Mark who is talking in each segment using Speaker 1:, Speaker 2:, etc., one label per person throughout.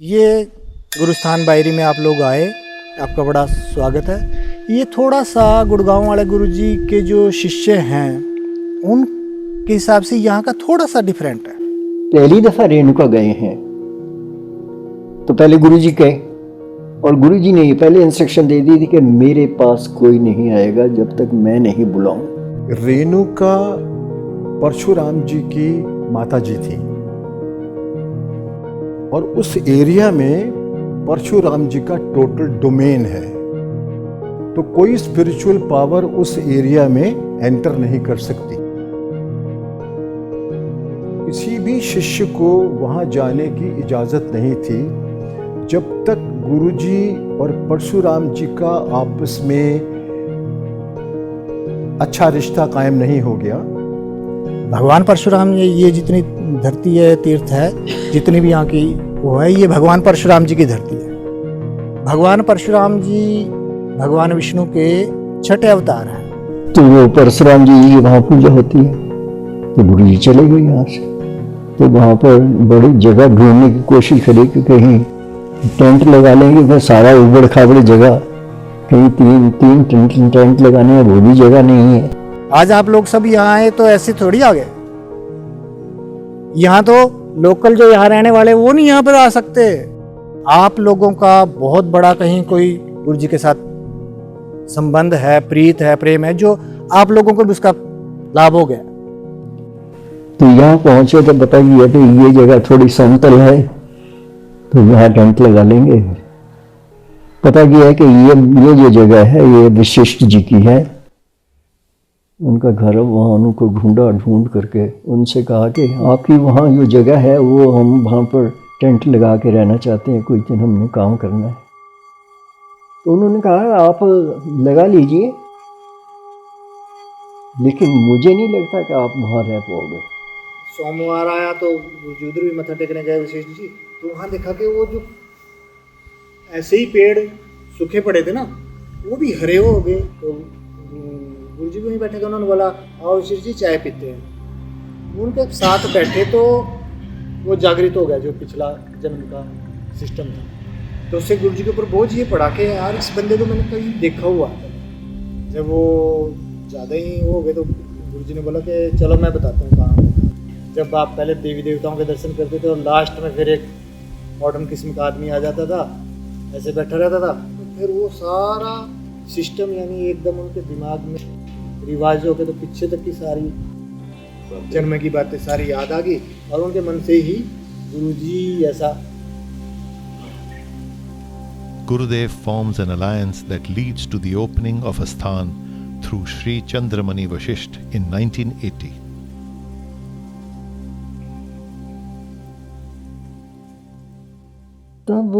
Speaker 1: ये गुरुस्थान बायरी में आप लोग आए, आपका बड़ा स्वागत है। ये थोड़ा सा गुड़गांव वाले गुरुजी के जो शिष्य हैं उनके हिसाब से यहाँ का थोड़ा सा डिफरेंट है।
Speaker 2: पहली दफा रेणुका गए हैं तो पहले गुरुजी गए और गुरुजी ने ये पहले इंस्ट्रक्शन दे दी थी कि मेरे पास कोई नहीं आएगा जब तक मैं नहीं बुलाऊं।
Speaker 3: रेणुका परशुराम जी की माता जी थी और उस एरिया में परशुराम जी का टोटल डोमेन है, तो कोई स्पिरिचुअल पावर उस एरिया में एंटर नहीं कर सकती। किसी भी शिष्य को वहां जाने की इजाजत नहीं थी जब तक गुरुजी और परशुराम जी का आपस में अच्छा रिश्ता कायम नहीं हो गया।
Speaker 1: भगवान परशुराम ये जितनी धरती है, तीर्थ है, जितनी भी यहाँ की वो है, ये भगवान परशुराम जी की धरती है। भगवान परशुराम जी भगवान विष्णु के छठे अवतार हैं।
Speaker 2: तो वो परशुराम जी की वहाँ पूजा होती है, तो गुरुजी चले गए यहाँ से। तो वहाँ पर बड़ी जगह ढूंढने की कोशिश करी कि कहीं टेंट लगा लेंगे, फिर सारा उबड़ खाबड़ जगह, कहीं तीन टेंट लगाने में वो भी जगह नहीं है।
Speaker 1: आज आप लोग सब यहाँ आए तो ऐसे थोड़ी आ गए। यहाँ तो लोकल जो यहाँ रहने वाले वो नहीं यहाँ पर आ सकते। आप लोगों का बहुत बड़ा कहीं कोई गुरुजी के साथ संबंध है, प्रीत है, प्रेम है, जो आप लोगों को भी उसका लाभ हो गया।
Speaker 2: तो यहाँ पहुंचे तो पता किया कि ये जगह थोड़ी समतल है, तो यहाँ टेंट लगा लेंगे। पता किया है कि ये जो जगह है ये वशिष्ठ जी की है, उनका घर। वहाँ उनको ढूंढ करके उनसे कहा कि आपकी वहाँ जो जगह है वो हम वहाँ पर टेंट लगा के रहना चाहते हैं, कुछ दिन हमने काम करना है। तो उन्होंने कहा आप लगा लीजिए, लेकिन मुझे नहीं लगता कि आप वहाँ रह पाओगे।
Speaker 1: सोमवार आया तो उधर भी मत्था टेकने गए वशिष्ठ जी, तो वहाँ देखा कि वो जो ऐसे ही पेड़ सूखे पड़े थे ना, वो भी हरे हो गए। तो गुरुजी भी वहीं बैठे थे, उन्होंने बोला आओ वशिष्ठ जी चाय पीते हैं। उनके साथ बैठे तो वो जागृत हो गया, जो पिछला जन्म का सिस्टम था। तो उससे गुरुजी के ऊपर बोझ ये पड़ा कि यार इस बंदे को मैंने कहीं देखा हुआ है। जब वो ज़्यादा ही हो गए तो गुरुजी ने बोला कि चलो मैं बताता हूँ कहाँ। जब आप पहले देवी देवताओं के दर्शन करते थे और लास्ट में फिर एक मॉडर्न किस्म का आदमी आ जाता था, ऐसे बैठा रहता था, तो फिर वो सारा सिस्टम यानी एकदम उनके दिमाग में रिवाज हो गए। तो पीछे तक की सारी जन्म की बातें सारी याद आ गई और उनके मन से ही गुरुजी ऐसा।
Speaker 4: Gurudev forms an alliance that leads to the opening of a sthan through Sri Chandramani Vashisht in 1980.
Speaker 2: तब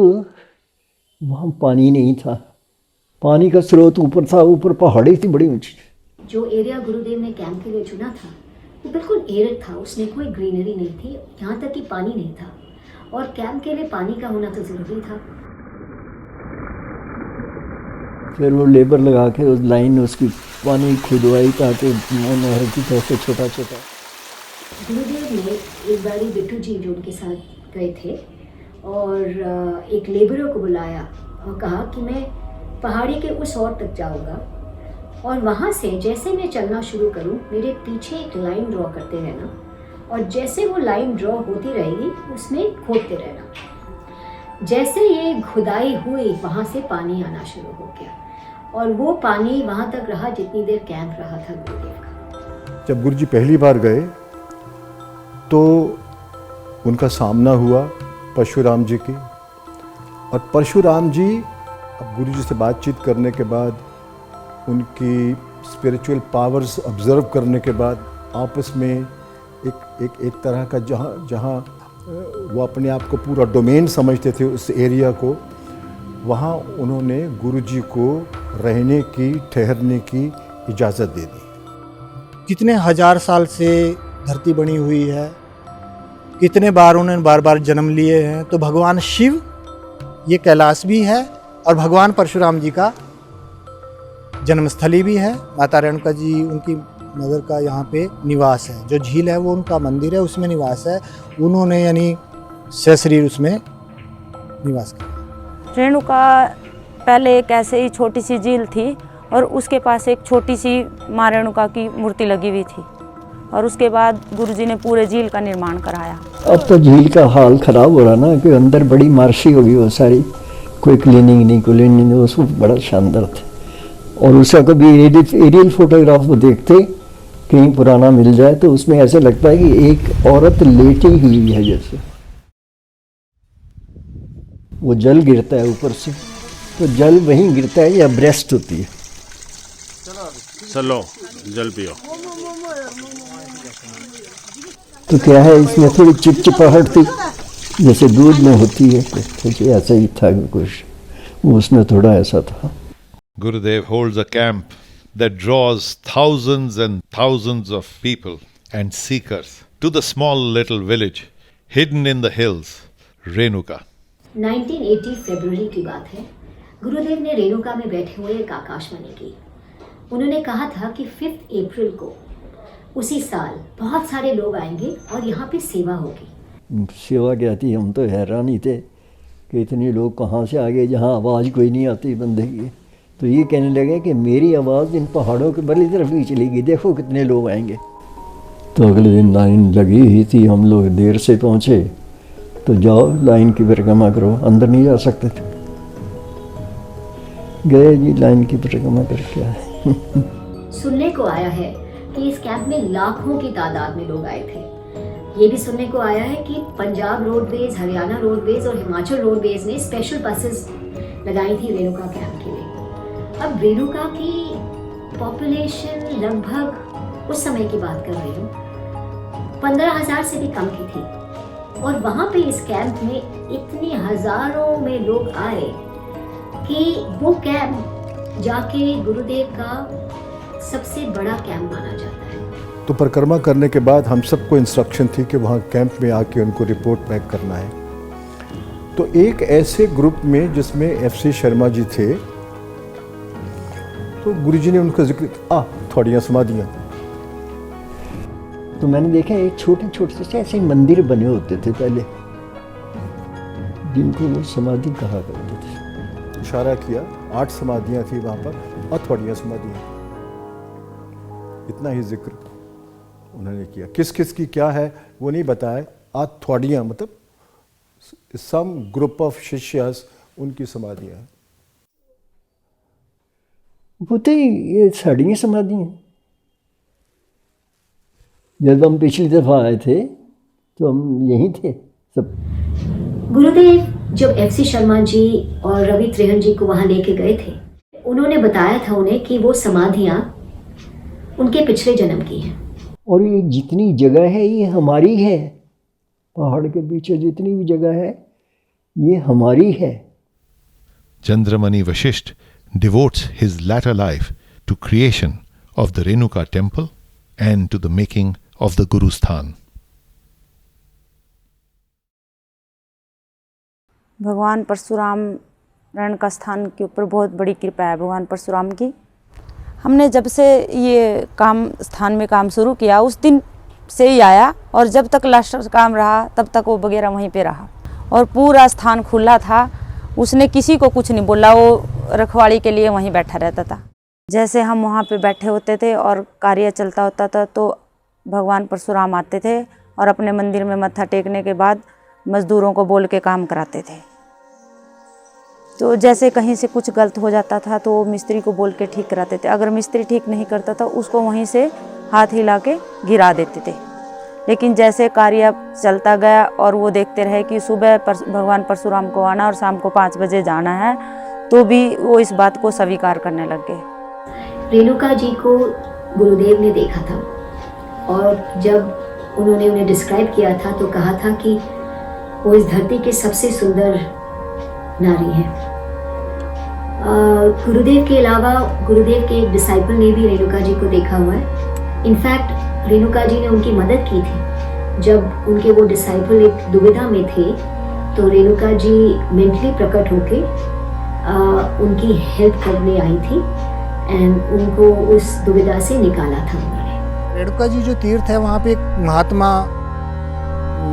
Speaker 2: वहाँ पानी नहीं था, पानी का स्रोत ऊपर था, ऊपर पहाड़ी थी बड़ी ऊंची।
Speaker 5: जो एरिया गुरुदेव ने कैंप के लिए चुना था वो बिल्कुल एरिड था, उसमें कोई ग्रीनरी नहीं थी, यहाँ तक कि पानी नहीं था, और कैंप के लिए पानी का होना तो ज़रूरी था।
Speaker 2: फिर वो लेबर लगा के उस लाइन उसकी पानी खुदवाई ताकि नहर की तरफ से छोटा छोटा।
Speaker 5: गुरुदेव ने एक बारी बिट्टू जी जो उनके साथ गए थे और एक लेबरों को बुलाया और कहा कि मैं पहाड़ी के उस ओर तक जाऊंगा और वहाँ से जैसे मैं चलना शुरू करूँ मेरे पीछे एक लाइन ड्रॉ करते रहना, और जैसे वो लाइन ड्रॉ होती रहेगी उसमें खोदते रहना। जैसे ये खुदाई हुई वहाँ से पानी आना शुरू हो गया और वो पानी वहाँ तक रहा जितनी देर कैंप रहा था गुरुदेव का।
Speaker 3: जब गुरुजी पहली बार गए तो उनका सामना हुआ परशुराम जी की, और परशुराम जी अब गुरुजी से बातचीत करने के बाद, उनकी स्पिरिचुअल पावर्स ऑब्जर्व करने के बाद आपस में एक तरह का जहाँ वो अपने आप को पूरा डोमेन समझते थे उस एरिया को, वहाँ उन्होंने गुरुजी को रहने की, ठहरने की इजाज़त दे दी।
Speaker 1: कितने हजार साल से धरती बनी हुई है, कितने बार उन्होंने बार जन्म लिए हैं। तो भगवान शिव ये कैलाश भी है और भगवान परशुराम जी का जन्मस्थली भी है। माता रेणुका जी उनकी मदर का यहाँ पे निवास है, जो झील है वो उनका मंदिर है, उसमें निवास है। उन्होंने यानी सशरीर उसमें निवास किया।
Speaker 6: रेणुका पहले एक ऐसे ही छोटी सी झील थी और उसके पास एक छोटी सी माँ रेणुका की मूर्ति लगी हुई थी और उसके बाद गुरुजी ने पूरे झील का निर्माण कराया।
Speaker 2: अब तो झील का हाल खराब हो रहा ना, कि अंदर बड़ी मार्शी होगी वो सारी, कोई क्लीनिंग नहीं नहीं, उसको बड़ा शानदार था। और उसका कभी एरियल फोटोग्राफ वो देखते कहीं पुराना मिल जाए तो उसमें ऐसे लगता है कि एक औरत लेटी हुई है जैसे, वो जल गिरता है ऊपर से, तो जल वहीं गिरता है या ब्रेस्ट होती है।
Speaker 7: चलो जल पियो।
Speaker 2: तो क्या है, इसमें थोड़ी चिपचिपाहट थी जैसे दूध में होती है, तो ऐसा ही था कुछ, उसमें थोड़ा ऐसा था।
Speaker 4: Gurudev holds a camp that draws thousands and thousands of people and seekers to the small little village hidden in the hills, Renuka.
Speaker 5: 1980 फरवरी की बात है। गुरुदेव ने रेणुका में बैठे हुए एक आकाशवाणी की। उन्होंने कहा था कि 5 अप्रैल को उसी साल बहुत सारे लोग आएंगे और यहाँ पे सेवा होगी।
Speaker 2: सेवा क्या थी, हम तो हैरान ही थे कि इतने लोग कहाँ से आ गए जहाँ आवाज़ कोई नहीं आती बंदे की। तो ये कहने लगे कि मेरी आवाज़ इन पहाड़ों के बड़ी तरफ ही चलेगी, देखो कितने लोग आएंगे। तो अगले दिन लाइन लगी ही थी, हम लोग देर से पहुँचे, तो जाओ लाइन की परिक्रमा करो, अंदर नहीं जा सकते थे। गए जी, लाइन की परिक्रमा करके आए।
Speaker 5: सुनने को आया है कि इस कैंप में लाखों की तादाद में लोग आए थे। ये भी सुनने को आया है कि पंजाब रोडवेज, हरियाणा रोडवेज और हिमाचल रोडवेज ने स्पेशल बसेस लगाई थी रेणुका कैंप के लिए। अब रेणुका की पॉपुलेशन लगभग, उस समय की बात कर रही हूँ, 15,000 से भी कम की थी और वहाँ पे इस कैंप में इतने हजारों में लोग आए कि वो कैंप जाके गुरुदेव का सबसे बड़ा कैंप माना जाता है।
Speaker 3: तो परिक्रमा करने के बाद हम सबको इंस्ट्रक्शन थी कि वहाँ कैंप में आके उनको रिपोर्ट बैक करना है। तो एक ऐसे ग्रुप में जिसमें FC शर्मा जी थे, तो गुरुजी ने उनका जिक्र, थोड़ियाँ समाधियाँ।
Speaker 2: तो मैंने देखा एक छोटे छोटे से ऐसे मंदिर बने होते थे पहले, जिनको वो समाधि कहा करते थे।
Speaker 3: इशारा किया, 8 समाधियाँ थी वहाँ पर और थोड़ियाँ समाधियाँ, इतना ही जिक्र उन्होंने किया। किस किस की क्या है वो नहीं बताया। थोड़ियाँ मतलब सम ग्रुप ऑफ शिष्यस, उनकी समाधियाँ हैं।
Speaker 2: वो तो ये साड़ी समाधि हैं। जब हम पिछली दफा आए थे तो हम यहीं थे सब।
Speaker 5: गुरुदेव जब FC शर्मा जी और रवि त्रिहन जी को वहां लेके गए थे, उन्होंने बताया था उन्हें कि वो समाधियां उनके पिछले जन्म की हैं।
Speaker 2: और ये जितनी जगह है ये हमारी है, पहाड़ के पीछे जितनी भी जगह है ये हमारी है।
Speaker 4: Chandramani Vashisht devotes his latter life to creation of the Renuka temple and to the making of the Guru Sthan.
Speaker 6: भगवान परशुराम रेणुका स्थान के ऊपर बहुत बड़ी कृपा है भगवान परशुराम की। हमने जब से ये काम स्थान में काम शुरू किया उस दिन से ही आया और जब तक लास्ट काम रहा तब तक वो वगैरह वहीं पे रहा और पूरा स्थान खुला था। उसने किसी को कुछ नहीं बोला, वो रखवाड़ी के लिए वहीं बैठा रहता था। जैसे हम वहाँ पे बैठे होते थे और कार्य चलता होता था तो भगवान परशुराम आते थे और अपने मंदिर में मत्था टेकने के बाद मजदूरों को बोल के काम कराते थे। तो जैसे कहीं से कुछ गलत हो जाता था तो वो मिस्त्री को बोल के ठीक कराते थे। अगर मिस्त्री ठीक नहीं करता था उसको वहीं से हाथ हिला के गिरा देते थे। लेकिन जैसे कार्य चलता गया और वो देखते रहे कि सुबह भगवान परशुराम को आना और शाम को 5 बजे जाना है, तो भी वो इस बात को स्वीकार करने लग गए।
Speaker 5: रेणुका जी को गुरुदेव ने देखा था और जब उन्होंने उन्हें डिस्क्राइब किया था तो कहा था कि वो इस धरती के सबसे सुंदर नारी है। गुरुदेव के अलावा गुरुदेव के एक डिसाइपल ने भी रेणुका जी को देखा हुआ है। इनफैक्ट रेणुका जी ने उनकी मदद की थी। जब उनके वो डिसाइपल एक दुविधा में थे तो रेणुका जी मेंटली प्रकट होके उनकी हेल्प करने आई थी एंड उनको उस दुविधा से निकाला था उन्होंने।
Speaker 1: रेणुका जी जो तीर्थ है वहाँ पे एक महात्मा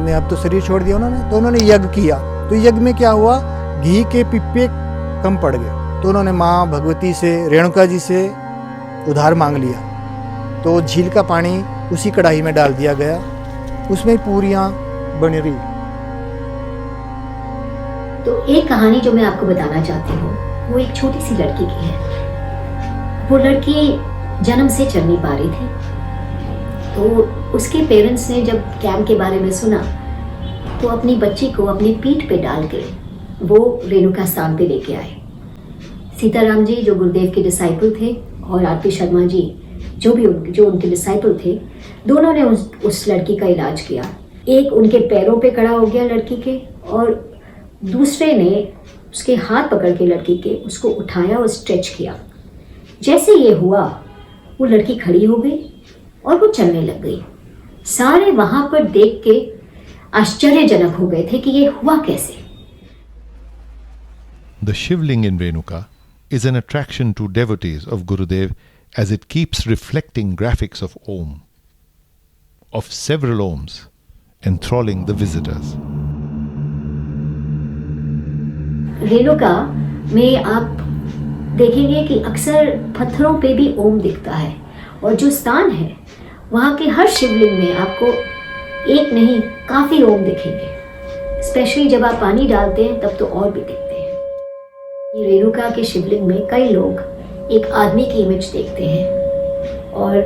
Speaker 1: ने अब तो शरीर छोड़ दिया उन्होंने, तो उन्होंने यज्ञ किया। तो यज्ञ में क्या हुआ घी के पिप्पे कम पड़ गए, तो उन्होंने माँ भगवती से, रेणुका जी से उधार मांग लिया। तो झील का पानी उसी कढ़ाई में डाल दिया गया, उसमें पूरियाँ बन रही।
Speaker 5: तो एक कहानी जो मैं आपको बताना चाहती हूँ वो एक छोटी सी लड़की की है। वो लड़की जन्म से चल नहीं पा रही थी, तो उसके पेरेंट्स ने जब कैंप के बारे में सुना तो अपनी बच्ची को अपनी पीठ पे डाल के वो रेणुका स्थान पे लेके आए। सीताराम जी जो गुरुदेव के डिसाइपल थे और आरती शर्मा जी जो उनके डिसाइपल थे, दोनों ने उस लड़की का इलाज किया। एक उनके पैरों पे खड़ा हो गया लड़की के, और दूसरे ने उसके हाथ पकड़ के लड़की के उसको उठाया और स्ट्रेच किया। जैसे ये हुआ वो लड़की खड़ी हो गई और वो चलने लग गई। सारे वहां पर देख के आश्चर्यजनक हो गए थे कि ये हुआ कैसे।
Speaker 4: The Shivling in Renuka is an attraction to devotees of Gurudev as it keeps reflecting graphics of Om, of several Oms, enthralling the visitors.
Speaker 5: Renuka में आप देखेंगे कि अक्सर पत्थरों पे भी ओम दिखता है, और जो स्थान है वहाँ के हर शिवलिंग में आपको एक नहीं काफ़ी ओम दिखेंगे। स्पेशली जब आप पानी डालते हैं तब तो और भी दिखते हैं। रेणुका के शिवलिंग में कई लोग एक आदमी की इमेज देखते हैं, और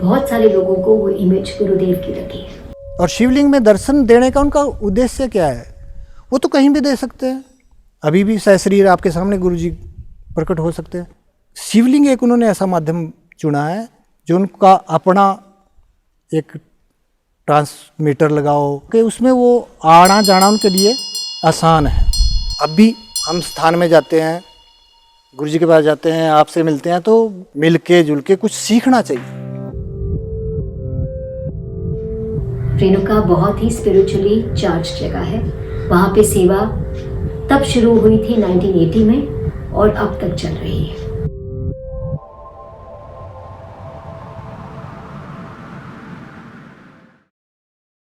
Speaker 5: बहुत सारे लोगों को वो इमेज गुरुदेव की लगी है।
Speaker 1: और शिवलिंग में दर्शन देने का उनका उद्देश्य क्या है? वो तो कहीं भी दे सकते हैं, अभी भी सहशरीर आपके सामने गुरुजी प्रकट हो सकते हैं। शिवलिंग एक उन्होंने ऐसा माध्यम चुना है जो उनका अपना एक ट्रांसमीटर लगाओ कि उसमें वो आना जाना उनके लिए आसान है। अब भी हम स्थान में जाते हैं, गुरुजी के पास जाते हैं, आपसे मिलते हैं, तो मिल के जुल के कुछ सीखना चाहिए।
Speaker 5: रेणुका बहुत ही स्पिरिचुअली चार्ज जगह है। वहाँ पे सेवा तब शुरू हुई थी 1980 में और अब तक चल रही है।